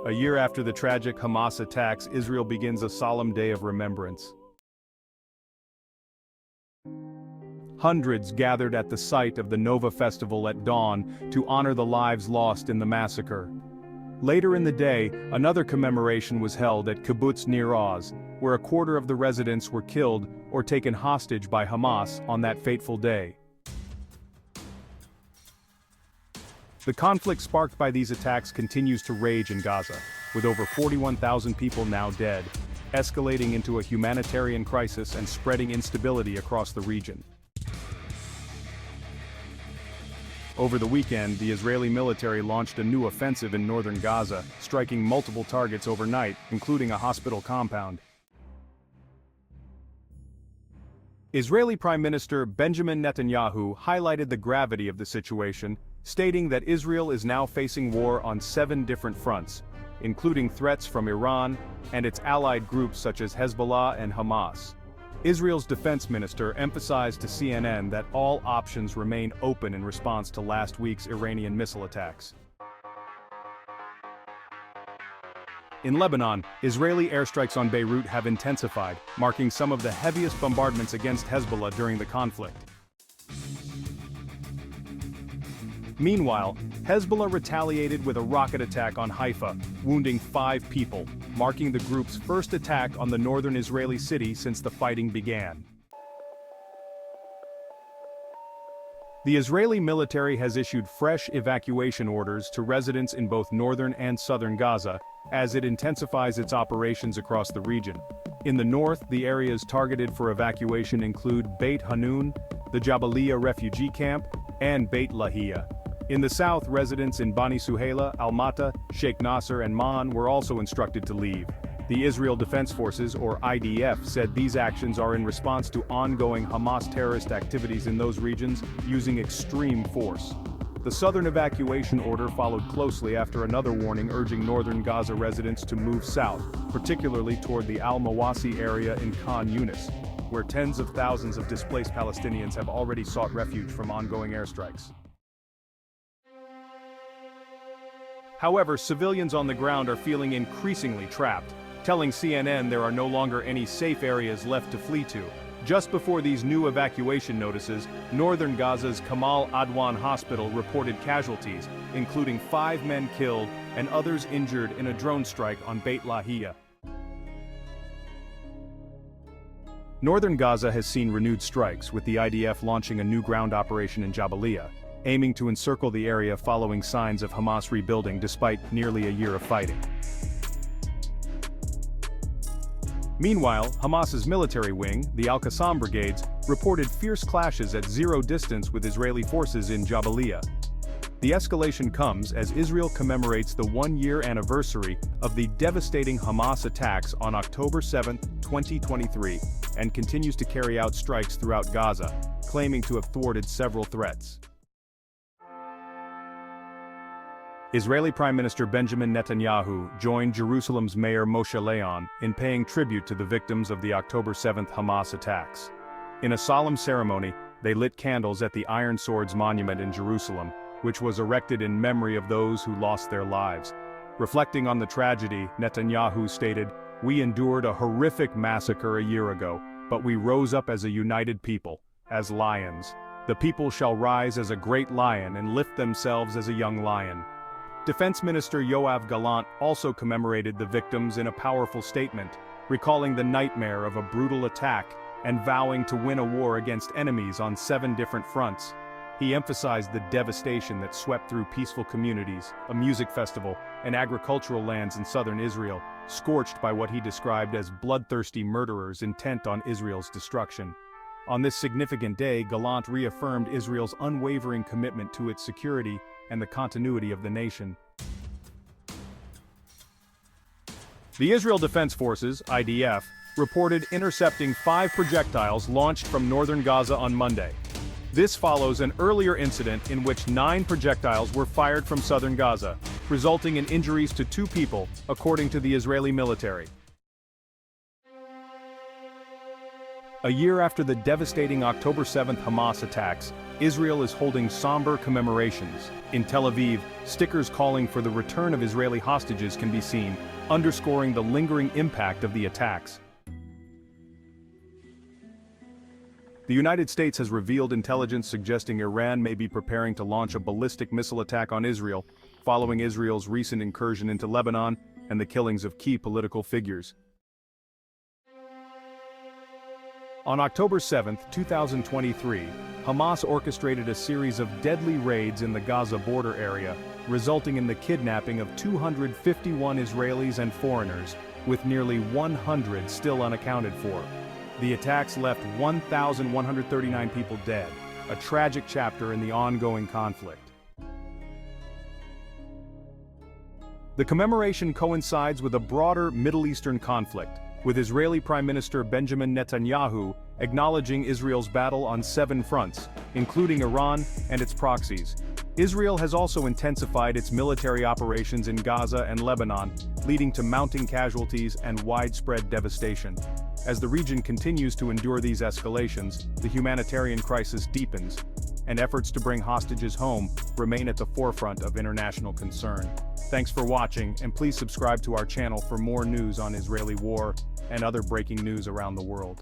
A year after the tragic Hamas attacks, Israel begins a solemn day of remembrance. Hundreds gathered at the site of the Nova Festival at dawn to honor the lives lost in the massacre. Later in the day, another commemoration was held at Kibbutz Nir Oz, where a quarter of the residents were killed or taken hostage by Hamas on that fateful day. The conflict sparked by these attacks continues to rage in Gaza, with over 41,000 people now dead, escalating into a humanitarian crisis and spreading instability across the region. Over the weekend, the Israeli military launched a new offensive in northern Gaza, striking multiple targets overnight, including a hospital compound. Israeli Prime Minister Benjamin Netanyahu highlighted the gravity of the situation, stating that Israel is now facing war on 7 different fronts, including threats from Iran and its allied groups such as Hezbollah and Hamas. Israel's defense minister emphasized to CNN that all options remain open in response to last week's Iranian missile attacks. In Lebanon, Israeli airstrikes on Beirut have intensified, marking some of the heaviest bombardments against Hezbollah during the conflict. Meanwhile, Hezbollah retaliated with a rocket attack on Haifa, wounding 5 people, marking the group's first attack on the northern Israeli city since the fighting began. The Israeli military has issued fresh evacuation orders to residents in both northern and southern Gaza, as it intensifies its operations across the region. In the north, the areas targeted for evacuation include Beit Hanun, the Jabalia refugee camp, and Beit Lahia. In the south, residents in Bani Suhaila, Almata, Sheikh Nasser and Man were also instructed to leave. The Israel Defense Forces, or IDF, said these actions are in response to ongoing Hamas terrorist activities in those regions using extreme force. The southern evacuation order followed closely after another warning urging northern Gaza residents to move south, particularly toward the Al-Mawasi area in Khan Yunis, where tens of thousands of displaced Palestinians have already sought refuge from ongoing airstrikes. However, civilians on the ground are feeling increasingly trapped, telling CNN there are no longer any safe areas left to flee to. Just before these new evacuation notices, northern Gaza's Kamal Adwan Hospital reported casualties, including 5 men killed and others injured in a drone strike on Beit Lahia. Northern Gaza has seen renewed strikes, with the IDF launching a new ground operation in Jabalia, aiming to encircle the area following signs of Hamas rebuilding despite nearly a year of fighting. Meanwhile, Hamas's military wing, the Al-Qassam brigades, reported fierce clashes at zero distance with Israeli forces in Jabalia. The escalation comes as Israel commemorates the 1-year anniversary of the devastating Hamas attacks on October 7, 2023, and continues to carry out strikes throughout Gaza, claiming to have thwarted several threats. Israeli Prime Minister Benjamin Netanyahu joined Jerusalem's Mayor Moshe Leon in paying tribute to the victims of the October 7 Hamas attacks. In a solemn ceremony, they lit candles at the Iron Swords Monument in Jerusalem, which was erected in memory of those who lost their lives. Reflecting on the tragedy, Netanyahu stated, "We endured a horrific massacre a year ago, but we rose up as a united people, as lions. The people shall rise as a great lion and lift themselves as a young lion." Defense Minister Yoav Gallant also commemorated the victims in a powerful statement, recalling the nightmare of a brutal attack and vowing to win a war against enemies on 7 different fronts. He emphasized the devastation that swept through peaceful communities, a music festival, and agricultural lands in southern Israel, scorched by what he described as bloodthirsty murderers intent on Israel's destruction. On this significant day, Gallant reaffirmed Israel's unwavering commitment to its security and the continuity of the nation. The Israel Defense Forces, IDF, reported intercepting 5 projectiles launched from northern Gaza on Monday. This follows an earlier incident in which 9 projectiles were fired from southern Gaza, resulting in injuries to 2 people, according to the Israeli military. A year after the devastating October 7 Hamas attacks, Israel is holding somber commemorations. In Tel Aviv, Stickers calling for the return of Israeli hostages can be seen, underscoring the lingering impact of the attacks. The United States has revealed intelligence suggesting Iran may be preparing to launch a ballistic missile attack on Israel, following Israel's recent incursion into Lebanon and the killings of key political figures. On October 7, 2023, Hamas orchestrated a series of deadly raids in the Gaza border area, resulting in the kidnapping of 251 Israelis and foreigners, with nearly 100 still unaccounted for. The attacks left 1,139 people dead, a tragic chapter in the ongoing conflict. The commemoration coincides with a broader Middle Eastern conflict, with Israeli Prime Minister Benjamin Netanyahu acknowledging Israel's battle on 7 fronts, including Iran and its proxies. Israel has also intensified its military operations in Gaza and Lebanon, leading to mounting casualties and widespread devastation. As the region continues to endure these escalations, the humanitarian crisis deepens, and efforts to bring hostages home remain at the forefront of international concern. Thanks for watching, and please subscribe to our channel for more news on Israeli war and other breaking news around the world.